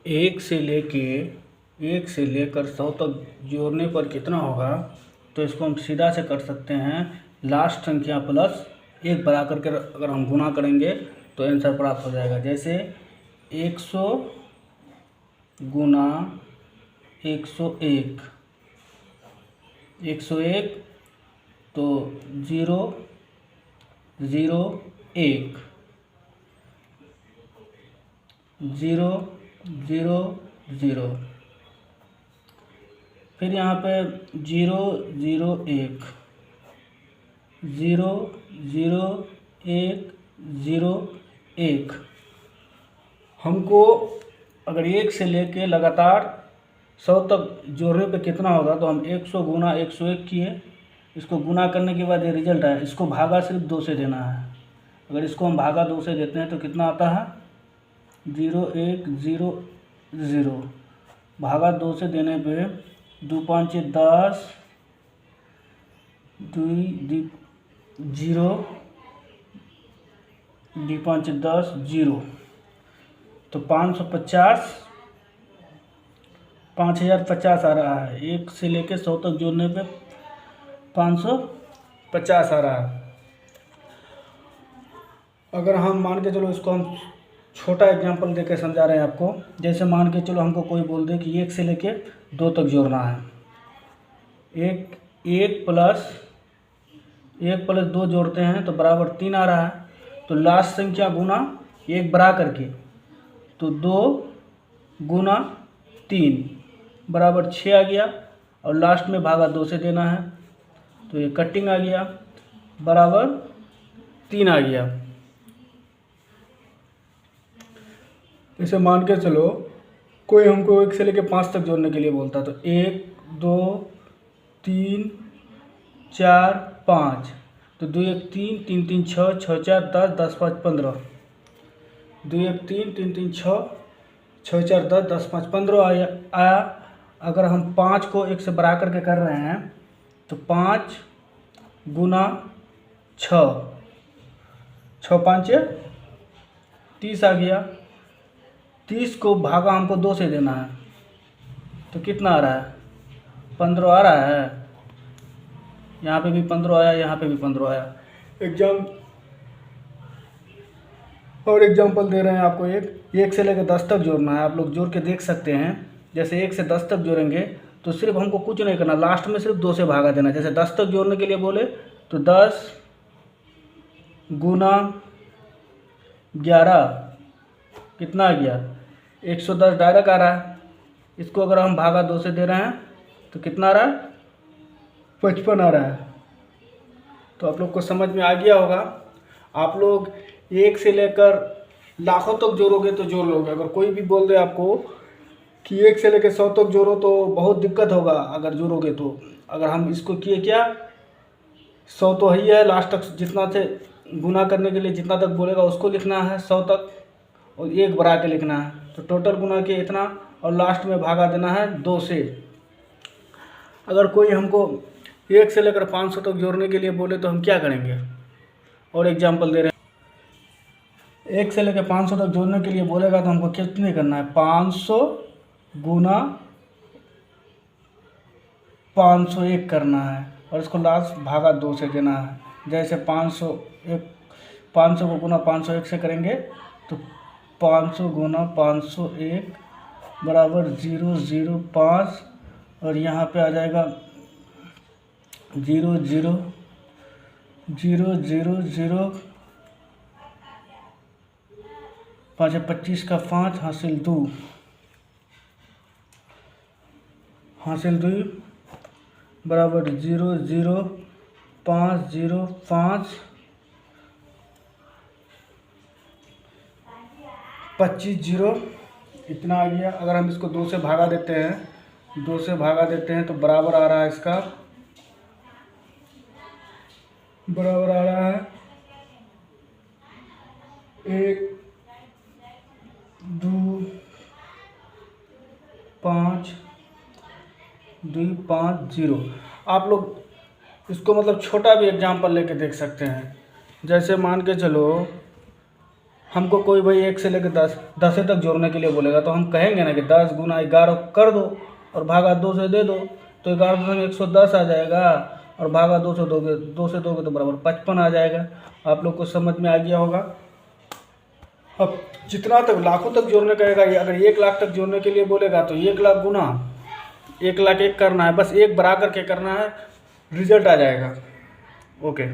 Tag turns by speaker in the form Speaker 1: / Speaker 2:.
Speaker 1: एक से लेकर 100 तक जोड़ने पर कितना होगा, तो इसको हम सीधा से कर सकते हैं। लास्ट संख्या प्लस एक बढ़ा करके अगर हम गुना करेंगे तो आंसर प्राप्त हो जाएगा। जैसे 100 गुना 101, 101 तो 0 0 1 0 0 0, फिर यहाँ पे 0 0 1 0 0 1 0 1। हमको अगर 1 से लेके लगातार 100 तक जोड़ने पे कितना होगा, तो हम 100 गुना 101 किए, इसको गुना करने के बाद ये रिजल्ट आया, इसको भागा सिर्फ 2 से देना है। अगर इसको हम भागा 2 से देते हैं तो कितना आता है, 0 1 0 0, भागा 2 से देने पे 2 5 10, 2 0, 2 5 10 0, तो 550 5050 आ रहा है। 1 से लेके 100 तक जोड़ने पे 550 आ रहा है। अगर हम मान के चलो, इसको हम छोटा एग्जांपल देके समझा रहे हैं आपको। जैसे मान के चलो हमको कोई बोल दे कि 1 से लेके 2 तक जोड़ना है, 1 प्लस 2 जोड़ते हैं तो बराबर 3 आ रहा है। तो लास्ट संख्या गुना 1 बढ़ा करके, तो 2 गुना 3 बराबर 6 आ गया, और लास्ट में भागा 2 से देना है, तो ये कटिंग आ गया, बराबर 3 आ गया। इसे मान के चलो कोई हमको 1 से लेके 5 तक जोड़ने के लिए बोलता, तो 1 2 3 4 5, तो 2 1 3 3 3 6 6 4 10 10 5 15, 2 1 3 3 3 6 6 4 10 10 5 15 आया। अगर हम 5 को 1 से बढ़ा करके कर रहे हैं तो 5 गुना 6, 6 5 30 आ गया। 30 को भागा हमको 2 से देना है, तो कितना आ रहा है, 15 आ रहा है। यहाँ पे भी 15 आया, यहाँ पे भी 15 आया। एग्जाम्पल दे रहे हैं आपको। 1 से लेकर 10 तक जोड़ना है, आप लोग जोड़ के देख सकते हैं। जैसे 1 से 10 तक जोड़ेंगे तो सिर्फ हमको कुछ नहीं करना, लास्ट में सिर्फ 2 से भागा देना। जैसे 10 तक जोड़ने के लिए बोले तो 10 गुना 11 कितना आ गया, 110 डायरेक्ट आ रहा है। इसको अगर हम भागा 2 से दे रहे हैं तो कितना आ रहा है, 55 आ रहा है। तो आप लोग को समझ में आ गया होगा। आप लोग 1 से लेकर लाखों तक जोड़ोगे तो जोड़ लोगे। अगर कोई भी बोल दे आपको कि 1 से लेकर 100 तक जोड़ो तो बहुत दिक्कत होगा अगर जोड़ोगे तो। अगर हम इसको किए क्या, 100 तो ही है, लास्ट तक जितना से गुना करने के लिए जितना तक बोलेगा उसको लिखना है 100 तक, और 1 बढ़ा के लिखना है। तो टोटल गुना के इतना, और लास्ट में भागा देना है 2 से। अगर कोई हमको 1 से लेकर 500 तक जोड़ने के लिए बोले तो हम क्या करेंगे। और एग्जांपल दे रहे हैं, 1 से लेकर 500 तक जोड़ने के लिए बोलेगा तो हमको कितने करना है, 500 गुना 501 करना है, और इसको लास्ट भागा 2 से देना है। जैसे 500 को गुना 501 से करेंगे तो 500 गुना 501 बराबर 005, और यहाँ पे आ जाएगा 0 0 0 0 0, 5 25 का 5 हासिल 2 बराबर 0 0 5 0 5 25 0, इतना आ गया। अगर हम इसको 2 से भागा देते हैं तो बराबर आ रहा है, इसका बराबर आ रहा है 1 2 5 2 5 0। आप लोग इसको मतलब छोटा भी एग्जाम्पल लेके देख सकते हैं। जैसे मान के चलो हमको कोई भाई 1 से लेकर 10 तक जोड़ने के लिए बोलेगा तो हम कहेंगे ना कि 10 गुना 11 कर दो और भागा 2 से दे दो, तो 11 से 110 आ जाएगा और भागा 2 से दोगे, 2 से दोगे तो बराबर 55 आ जाएगा। आप लोग को समझ में आ गया होगा। अब जितना तक लाखों तक जोड़ने कहेगा, अगर 1 लाख तक जोड़ने के लिए बोलेगा तो 1 लाख गुना 1 लाख 1 करना है, बस 1 बराबर के करना है, रिजल्ट आ जाएगा। ओके।